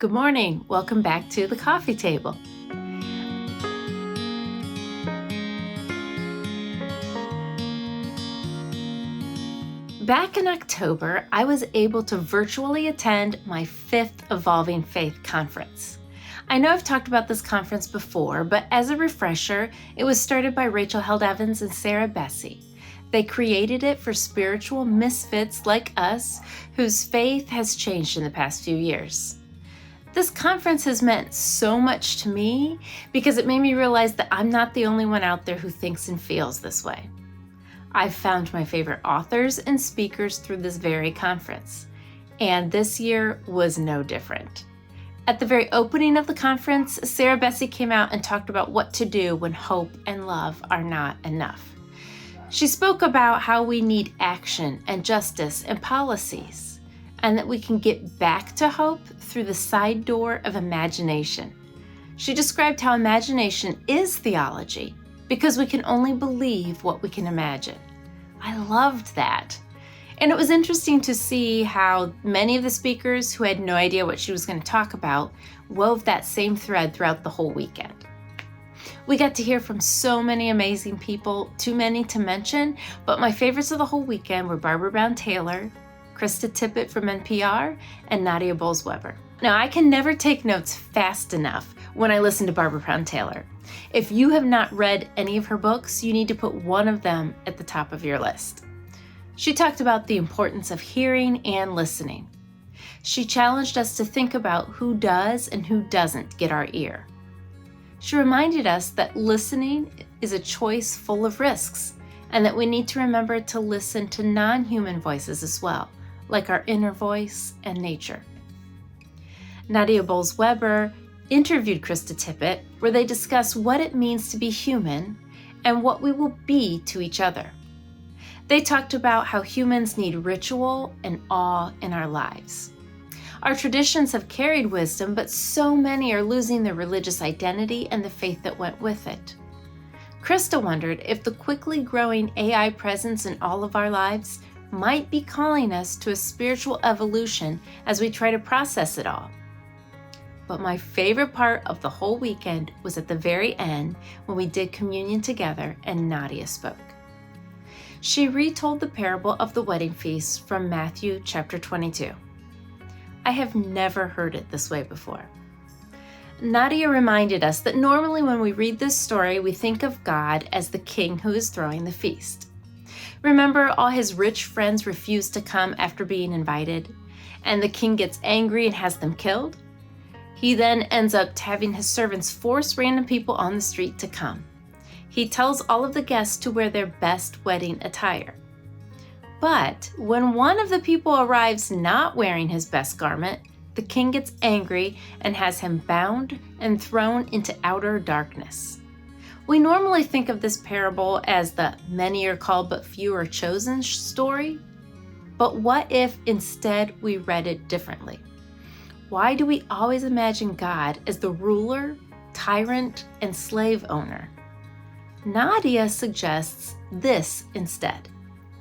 Good morning. Welcome back to the coffee table. Back in October, I was able to virtually attend my 5th Evolving Faith conference. I know I've talked about this conference before, but as a refresher, it was started by Rachel Held Evans and Sarah Bessey. They created it for spiritual misfits like us, whose faith has changed in the past few years. This conference has meant so much to me because it made me realize that I'm not the only one out there who thinks and feels this way. I've found my favorite authors and speakers through this very conference, and this year was no different. At the very opening of the conference, Sarah Bessey came out and talked about what to do when hope and love are not enough. She spoke about how we need action and justice and policies, and that we can get back to hope through the side door of imagination. She described how imagination is theology, because we can only believe what we can imagine. I loved that. And it was interesting to see how many of the speakers who had no idea what she was going to talk about wove that same thread throughout the whole weekend. We got to hear from so many amazing people, too many to mention, but my favorites of the whole weekend were Barbara Brown Taylor, Krista Tippett from NPR, and Nadia Bolz-Weber. Now, I can never take notes fast enough when I listen to Barbara Brown Taylor. If you have not read any of her books, you need to put one of them at the top of your list. She talked about the importance of hearing and listening. She challenged us to think about who does and who doesn't get our ear. She reminded us that listening is a choice full of risks, and that we need to remember to listen to non-human voices as well, like our inner voice and nature. Nadia Bolz-Weber interviewed Krista Tippett, where they discuss what it means to be human and what we will be to each other. They talked about how humans need ritual and awe in our lives. Our traditions have carried wisdom, but so many are losing their religious identity and the faith that went with it. Krista wondered if the quickly growing AI presence in all of our lives might be calling us to a spiritual evolution as we try to process it all. But my favorite part of the whole weekend was at the very end when we did communion together and Nadia spoke. She retold the parable of the wedding feast from Matthew chapter 22. I have never heard it this way before. Nadia reminded us that normally when we read this story, we think of God as the king who is throwing the feast. Remember, all his rich friends refuse to come after being invited, and the king gets angry and has them killed? He then ends up having his servants force random people on the street to come. He tells all of the guests to wear their best wedding attire. But when one of the people arrives not wearing his best garment, the king gets angry and has him bound and thrown into outer darkness. We normally think of this parable as the many are called but few are chosen story. But what if instead we read it differently? Why do we always imagine God as the ruler, tyrant, and slave owner? Nadia suggests this instead.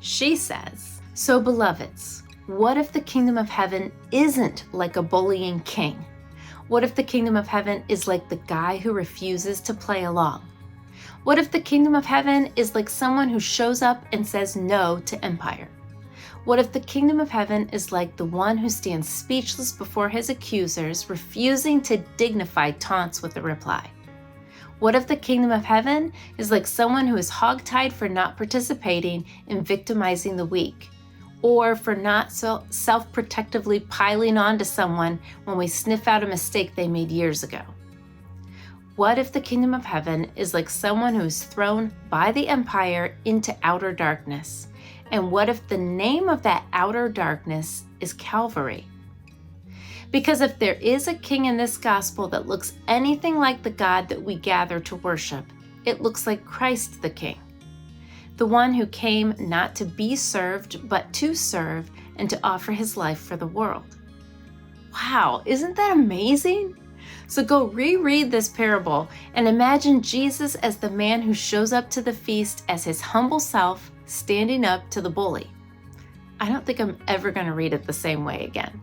She says, "So beloveds, what if the kingdom of heaven isn't like a bullying king? What if the kingdom of heaven is like the guy who refuses to play along? What if the kingdom of heaven is like someone who shows up and says no to empire? What if the kingdom of heaven is like the one who stands speechless before his accusers, refusing to dignify taunts with a reply? What if the kingdom of heaven is like someone who is hogtied for not participating in victimizing the weak, or for not self-protectively piling on to someone when we sniff out a mistake they made years ago? What if the kingdom of heaven is like someone who is thrown by the empire into outer darkness? And what if the name of that outer darkness is Calvary? Because if there is a king in this gospel that looks anything like the God that we gather to worship, it looks like Christ the King, the one who came not to be served, but to serve and to offer his life for the world. Wow, isn't that amazing? So go reread this parable and imagine Jesus as the man who shows up to the feast as his humble self, standing up to the bully. I don't think I'm ever going to read it the same way again.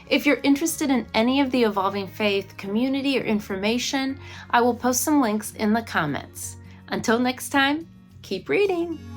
If you're interested in any of the Evolving Faith community or information, I will post some links in the comments. Until next time, keep reading.